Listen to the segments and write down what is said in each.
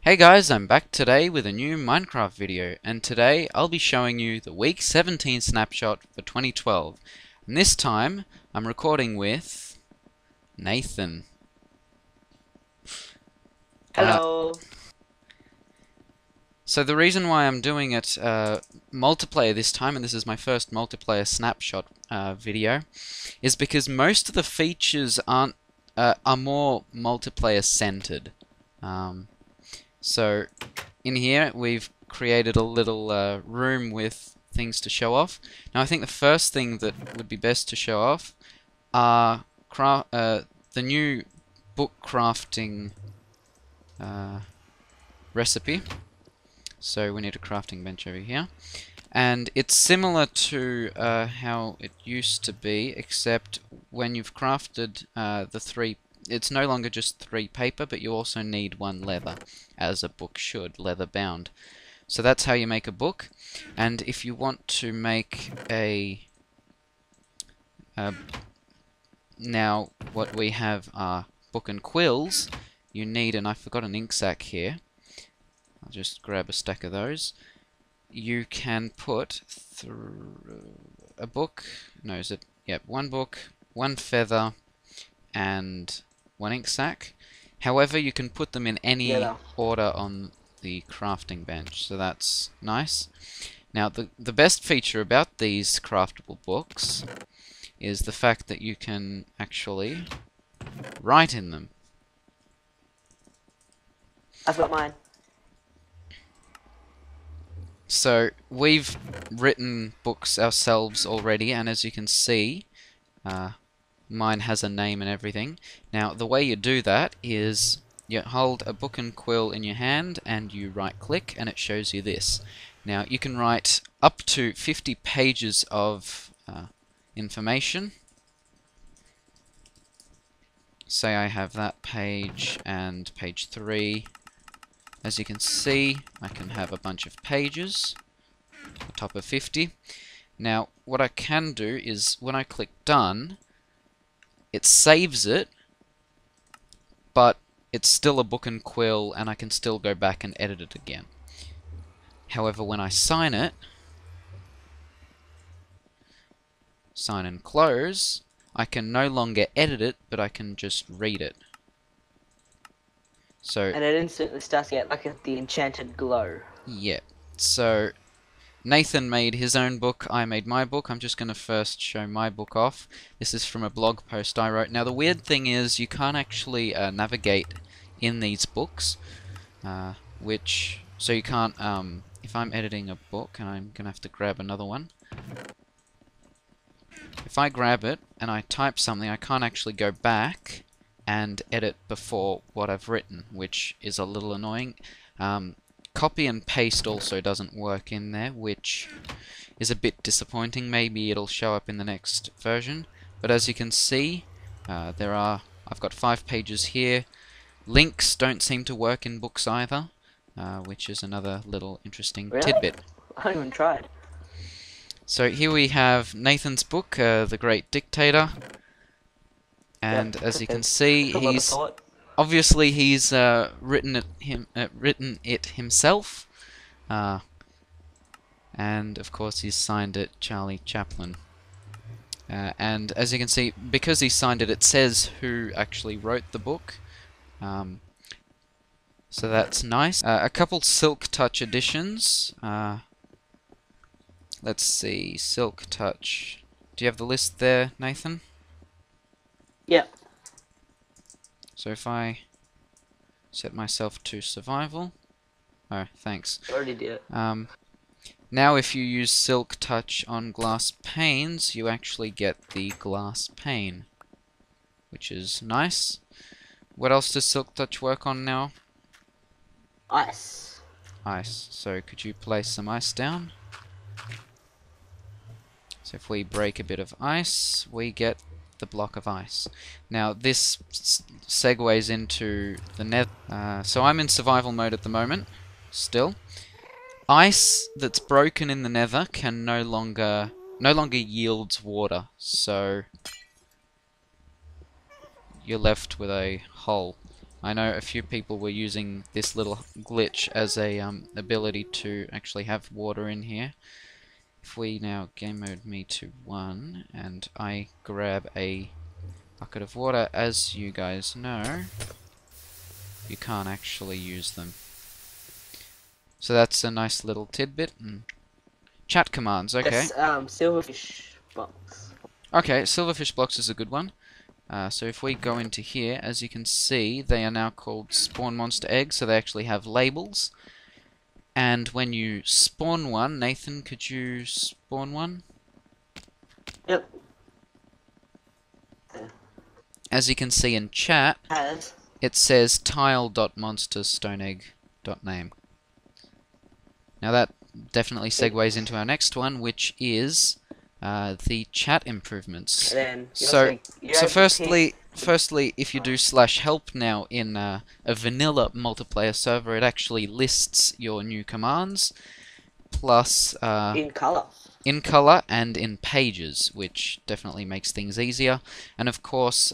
Hey guys, I'm back today with a new Minecraft video, and today I'll be showing you the week 17 snapshot for 2012. And this time, I'm recording with Nathan. Hello. So the reason why I'm doing it multiplayer this time, and this is my first multiplayer snapshot video, is because most of the features are more multiplayer centered. So in here we've created a little room with things to show off. Now I think the first thing that would be best to show off are the new book crafting recipe. So we need a crafting bench over here. And it's similar to how it used to be, except when you've crafted the three, it's no longer just 3 paper, but you also need 1 leather, as a book should, leather bound. So that's how you make a book. And if you want to make now what we have are book and quills, you need, and I forgot an ink sac here, I'll just grab a stack of those. You can put a book, no, is it? Yep, 1 book, 1 feather, and 1 ink sac. However, you can put them in any order on the crafting bench, so that's nice. Now, the best feature about these craftable books is the fact that you can actually write in them. I've got mine. So we've written books ourselves already, and as you can see, mine has a name and everything. Now the way you do that is you hold a book and quill in your hand and you right click and it shows you this. Now you can write up to 50 pages of information. Say I have that page and page 3. As you can see, I can have a bunch of pages, on top of 50. Now, what I can do is, when I click done, it saves it, but it's still a book and quill, and I can still go back and edit it again. However, when I sign it, sign and close, I can no longer edit it, but I can just read it. So, And it instantly starts to get like the enchanted glow. yeah. So Nathan made his own book, I made my book. I'm just going to first show my book off. This is from a blog post I wrote. Now the weird thing is you can't actually navigate in these books, so you can't, if I'm editing a book, and I'm going to have to grab another one. If I grab it and I type something, I can't actually go back and edit before what I've written, which is a little annoying. Copy and paste also doesn't work in there, which is a bit disappointing. Maybe it'll show up in the next version. But as you can see, I've got 5 pages here. Links don't seem to work in books either, which is another little interesting tidbit. I haven't even tried. So here we have Nathan's book, The Great Dictator. And as you can see, he's obviously written it himself, and of course he's signed it Charlie Chaplin. And as you can see, because he signed it, it says who actually wrote the book. So that's nice. A couple Silk Touch editions. Let's see, Silk Touch. Do you have the list there, Nathan? Yeah. So if I set myself to survival, oh, thanks. Already did it. Now if you use Silk Touch on glass panes, you actually get the glass pane, which is nice. What else does Silk Touch work on now? Ice. Ice. So could you place some ice down? So if we break a bit of ice, we get the block of ice. Now this segues into the nether. So I'm in survival mode at the moment, still. Ice that's broken in the nether can no longer yields water, so you're left with a hole. I know a few people were using this little glitch as a ability to actually have water in here. If we now game mode me to 1 and I grab a bucket of water, as you guys know, you can't actually use them. So that's a nice little tidbit. Chat commands, okay. This silverfish box. Okay, silverfish blocks is a good one. So if we go into here, as you can see, they are now called spawn monster eggs, so they actually have labels. And when you spawn one, Nathan, could you spawn one? Yep. As you can see in chat, it says tile.monsterstoneegg.name. Now that definitely segues into our next one, which is the chat improvements. So firstly, if you do /help now in a vanilla multiplayer server, it actually lists your new commands, plus in color and in pages, which definitely makes things easier. And of course,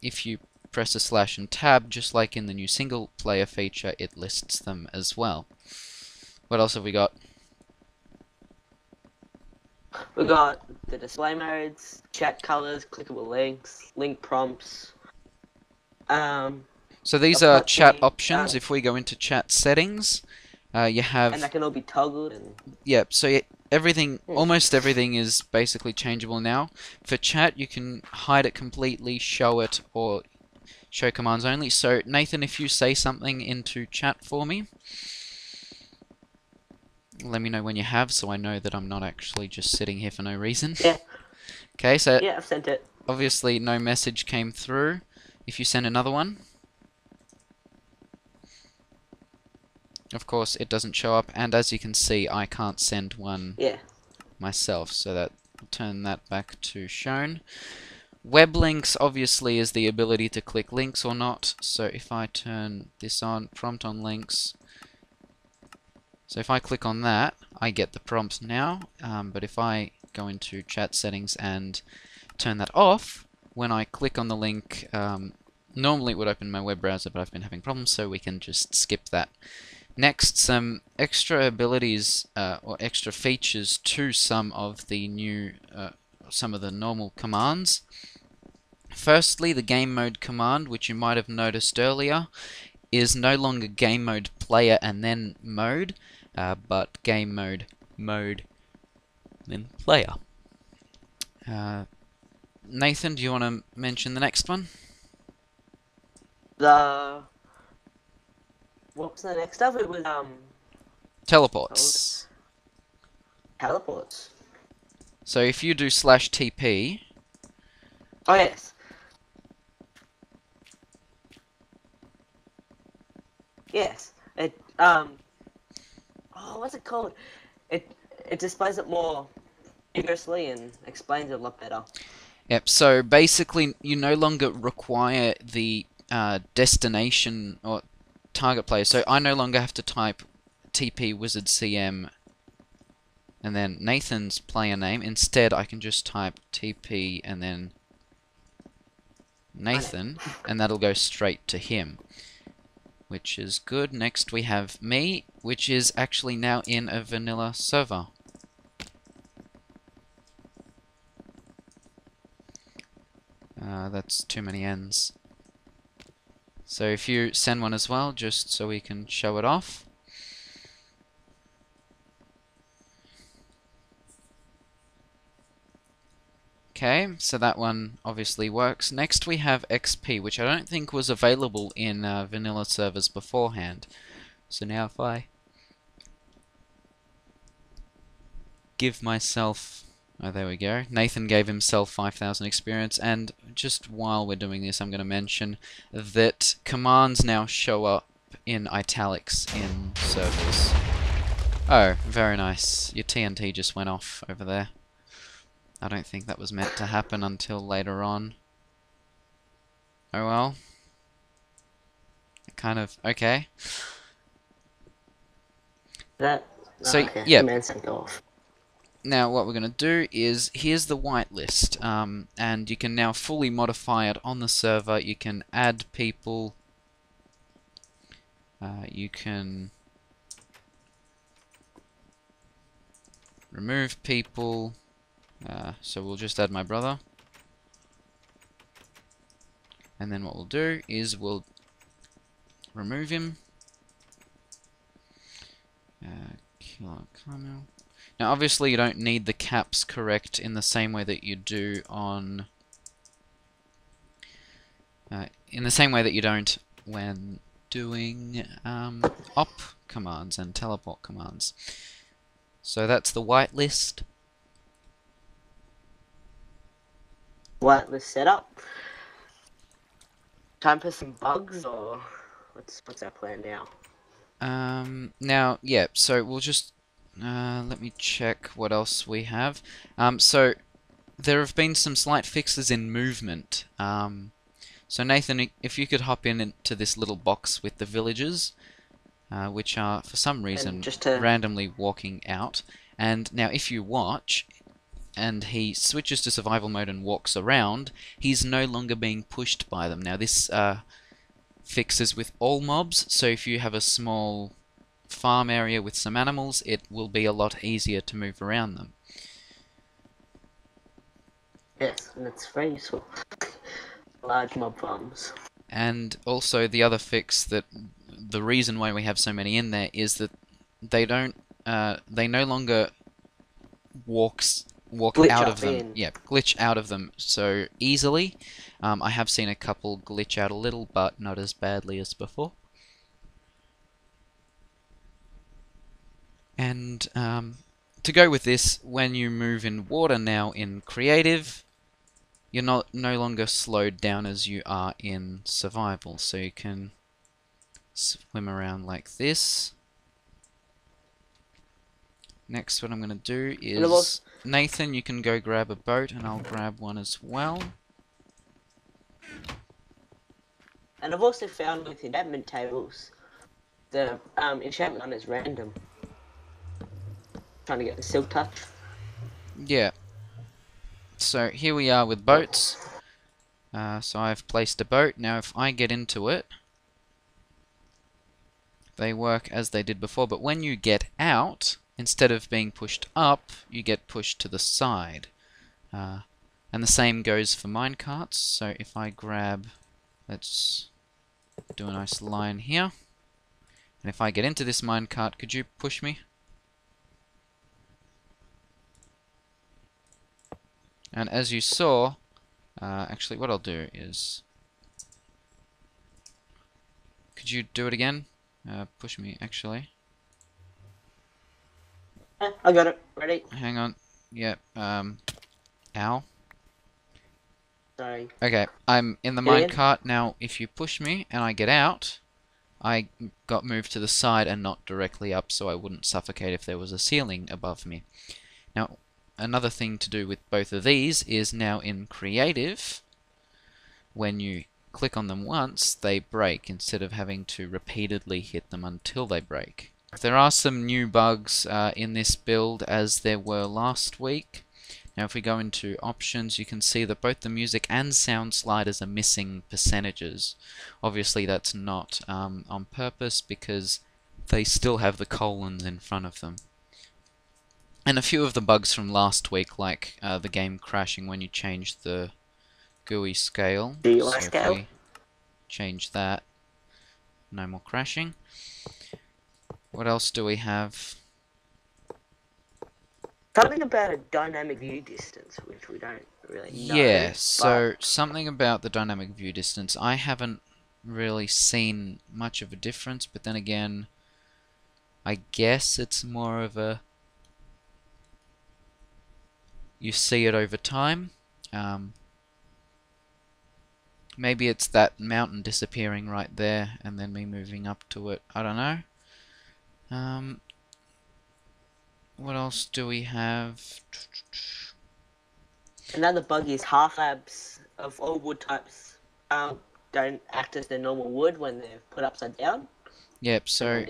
if you press a / and tab, just like in the new single player feature, it lists them as well. What else have we got? We got the display modes, chat colors, clickable links, link prompts. So these are chat options. If we go into chat settings, you have... And that can all be toggled. And yep, so everything, almost everything is basically changeable now. For chat, you can hide it completely, show it, or show commands only. So Nathan, if you say something into chat for me, let me know when you have, so I know that I'm not actually just sitting here for no reason. Yeah. Okay, so yeah, I've sent it. Obviously no message came through. If you send another one, of course it doesn't show up, and as you can see, I can't send one myself, so that I'll turn that back to shown. Web links obviously is the ability to click links or not, so if I turn this on, prompt on links, so if I click on that, I get the prompt now, but if I go into chat settings and turn that off, when I click on the link, normally it would open my web browser, but I've been having problems, so we can just skip that. Next, some extra abilities or extra features to some of the new, some of the normal commands. Firstly, the game mode command, which you might have noticed earlier, is no longer game mode player and then mode, but game mode then player. Nathan, do you want to mention the next one? What was the next stuff? It was teleports. Teleports. So if you do /TP. Oh yes. Yes. It what's it called? It displays it more vigorously and explains it a lot better. Yep, so basically you no longer require the destination or target player. So I no longer have to type TP wizard CM and then Nathan's player name. Instead I can just type TP and then Nathan, and that'll go straight to him, which is good. Next we have me, which is actually now in a vanilla server. That's too many N's. So if you send one as well, just so we can show it off. Okay, so that one obviously works. Next we have XP, which I don't think was available in vanilla servers beforehand. So now if I give myself... oh, there we go. Nathan gave himself 5,000 experience, and just while we're doing this, I'm going to mention that commands now show up in italics in servers. Oh, very nice. Your TNT just went off over there. I don't think that was meant to happen until later on. Oh well. Kind of, okay. Yeah. Now what we're going to do is, here's the whitelist, and you can now fully modify it on the server. You can add people, You can remove people. So we'll just add my brother. And then what we'll do is we'll remove him. Killer Carmel. Now obviously you don't need the caps correct in the same way that you do on... in the same way that you don't when doing op commands and teleport commands. So that's the whitelist. Whitelist setup. Time for some bugs, or what's our plan now? Now, yeah, so we'll just let me check what else we have. So there have been some slight fixes in movement. So Nathan, if you could hop into this little box with the villagers, which are for some reason randomly walking out. And now if you watch, and he switches to survival mode and walks around, he's no longer being pushed by them. Now this fixes with all mobs, so if you have a small farm area with some animals, it will be a lot easier to move around them. Yes, and it's very useful. Large mob farms. And also the other fix, that the reason why we have so many in there is that they don't, they no longer walk Glitch out of them. in. Yeah, glitch out of them so easily. I have seen a couple glitch out a little, but not as badly as before. And to go with this, when you move in water now in creative, you're no longer slowed down as you are in survival. So you can swim around like this. Next, what I'm going to do is, Nathan, you can go grab a boat, and I'll grab one as well. And I've also found with enchantment tables, the enchantment on is random. Trying to get the silk touch. Yeah. So here we are with boats. So I've placed a boat. Now if I get into it, they work as they did before, but when you get out, instead of being pushed up, you get pushed to the side. And the same goes for minecarts. So if I grab, let's do a nice line here. And if I get into this minecart, could you push me? And as you saw, actually what I'll do is, could you do it again? Push me, actually. I got it. Ready? Hang on. Yep. Ow. Sorry. Okay, I'm in the minecart now. If you push me and I get out, I got moved to the side and not directly up, so I wouldn't suffocate if there was a ceiling above me. Now, another thing to do with both of these is now in creative, when you click on them once, they break instead of having to repeatedly hit them until they break. There are some new bugs in this build, as there were last week. Now if we go into options, you can see that both the music and sound sliders are missing percentages. Obviously that's not on purpose, because they still have the colons in front of them. And a few of the bugs from last week, like the game crashing when you change the GUI scale. So if we change that, no more crashing. What else do we have? Something about a dynamic view distance, which we don't really know. Yeah, so something about the dynamic view distance. I haven't really seen much of a difference, but then again, I guess it's more of a... you see it over time. Maybe it's that mountain disappearing right there, and then me moving up to it. I don't know. What else do we have? Another bug is half slabs of all wood types don't act as their normal wood when they're put upside down. Yep, so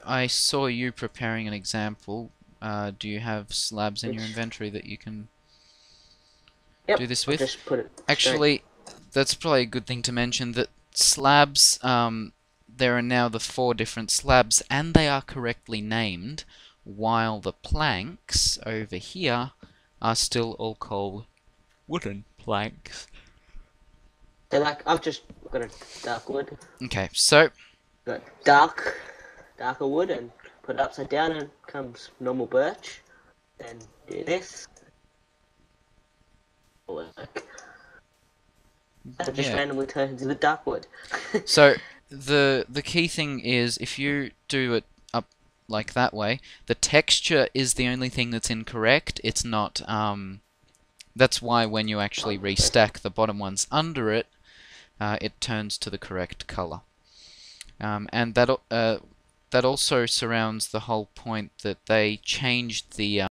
I saw you preparing an example. Do you have slabs in your inventory that you can do this with? Just put it Actually, that's probably a good thing to mention, that slabs, there are now the 4 different slabs, and they are correctly named, while the planks over here are still all called wooden planks. So like I've just got a dark wood, Okay, so got darker wood, and put it upside down, and comes normal birch. Then do this. Work. And it just yeah. randomly turns into dark wood. So the key thing is if you do it up like that way, the texture is the only thing that's incorrect. It's not that's why when you actually restack the bottom ones under it, it turns to the correct color. And that also surrounds the whole point that they changed the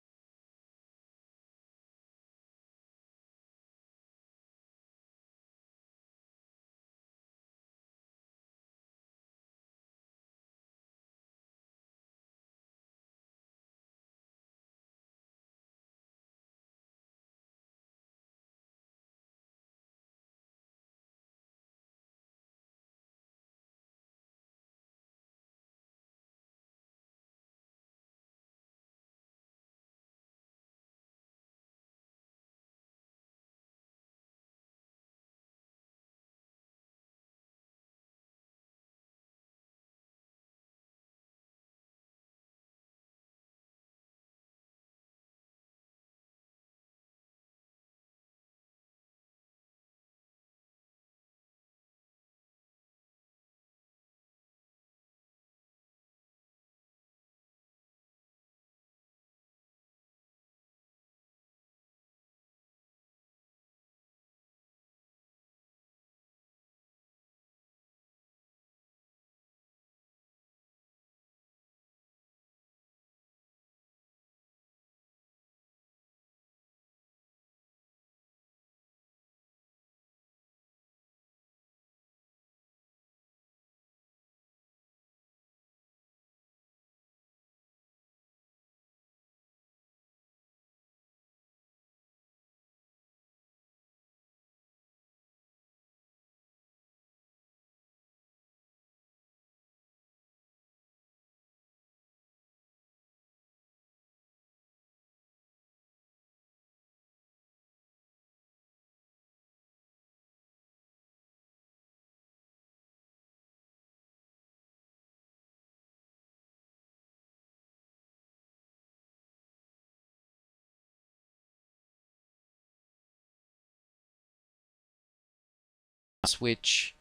which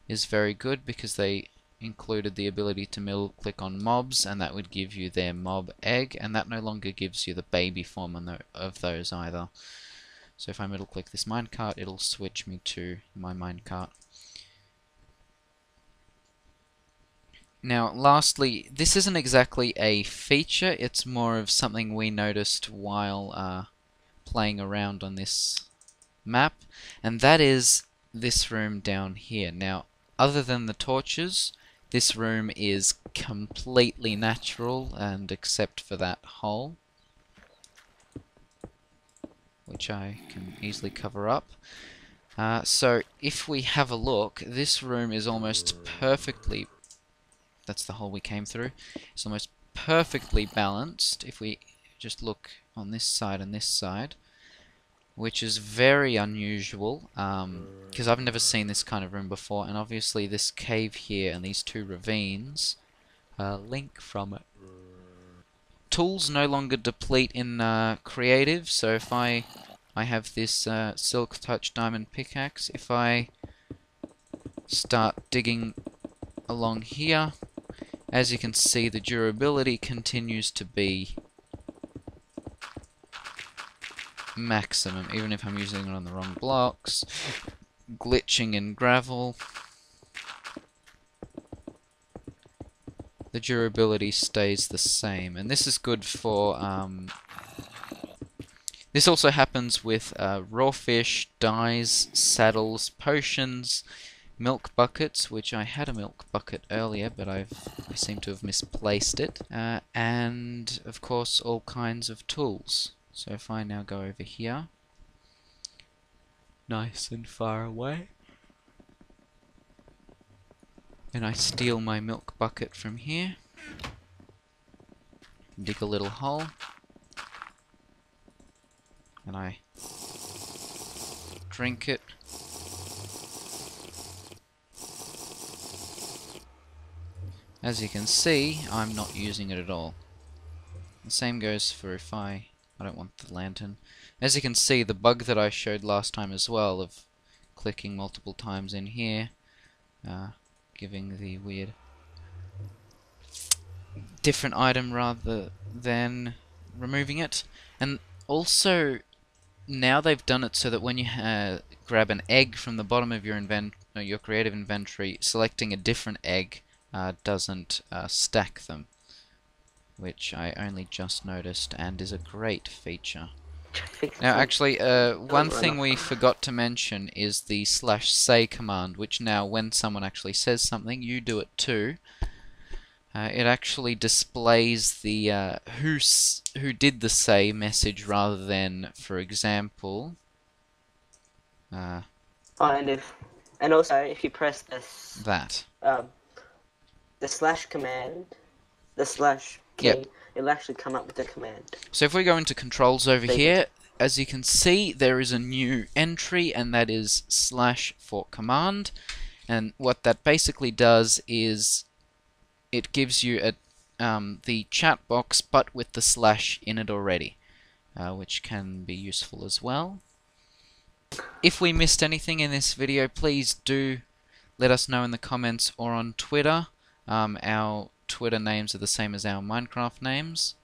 is very good because they included the ability to middle click on mobs, and that would give you their mob egg, and that no longer gives you the baby form of those either. So if I middle click this minecart, it'll switch me to my minecart. Now lastly, this isn't exactly a feature, it's more of something we noticed while playing around on this map, and that is this room down here. Now, other than the torches, this room is completely natural, and except for that hole, which I can easily cover up. So if we have a look, this room is almost perfectly, that's the hole we came through, it's almost perfectly balanced if we just look on this side and this side, which is very unusual, because I've never seen this kind of room before, and obviously this cave here and these 2 ravines link from it. Tools no longer deplete in creative, so if I have this silk touch diamond pickaxe, if I start digging along here, as you can see the durability continues to be maximum, even if I'm using it on the wrong blocks, glitching in gravel, the durability stays the same, and this is good for, this also happens with raw fish, dyes, saddles, potions, milk buckets, which I had a milk bucket earlier, but I seem to have misplaced it, and of course all kinds of tools. So if I now go over here, nice and far away, And I steal my milk bucket from here. Dig a little hole. And I drink it. As you can see, I'm not using it at all. The same goes for if I don't want the lantern. As you can see, the bug that I showed last time as well of clicking multiple times in here, giving the weird different item rather than removing it. And also, now they've done it so that when you grab an egg from the bottom of your creative inventory, selecting a different egg doesn't stack them, which I only just noticed and is a great feature. Now actually, one thing we forgot to mention is the /say command, which now when someone actually says something, you do it too. It actually displays the who did the say message rather than, for example, and also if you press this the slash command, the slash key, yep, it'll actually come up with the command. So if we go into controls over here, as you can see, there is a new entry, and that is / for command. And what that basically does is it gives you the chat box, but with the / in it already, which can be useful as well. If we missed anything in this video, please do let us know in the comments or on Twitter. Our Twitter names are the same as our Minecraft names.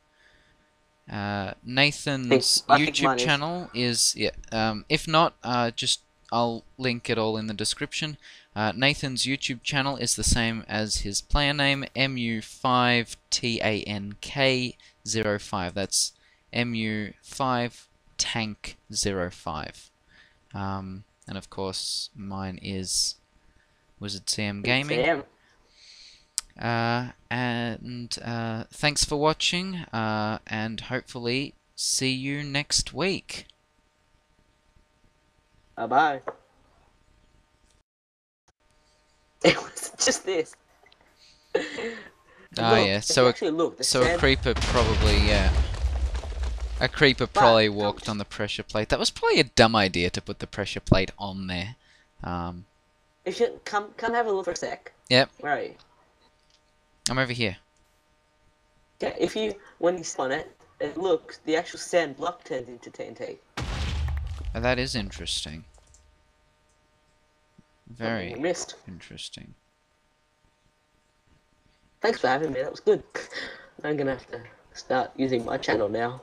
Nathan's YouTube channel is if not, I'll link it all in the description. Nathan's YouTube channel is the same as his player name, MU5TANK05. That's MU5Tank05. And of course, mine is WizardCM Gaming. And thanks for watching, and hopefully see you next week. Bye-bye. It was just this. Yeah, so a creeper probably, a creeper probably walked on the pressure plate. That was probably a dumb idea to put the pressure plate on there. You should come have a look for a sec. Yep. Where are you? I'm over here. Okay, when you spawn it, the actual sand block turns into TNT. Oh, that is interesting. Very interesting. Thanks for having me, that was good. I'm gonna have to start using my channel now.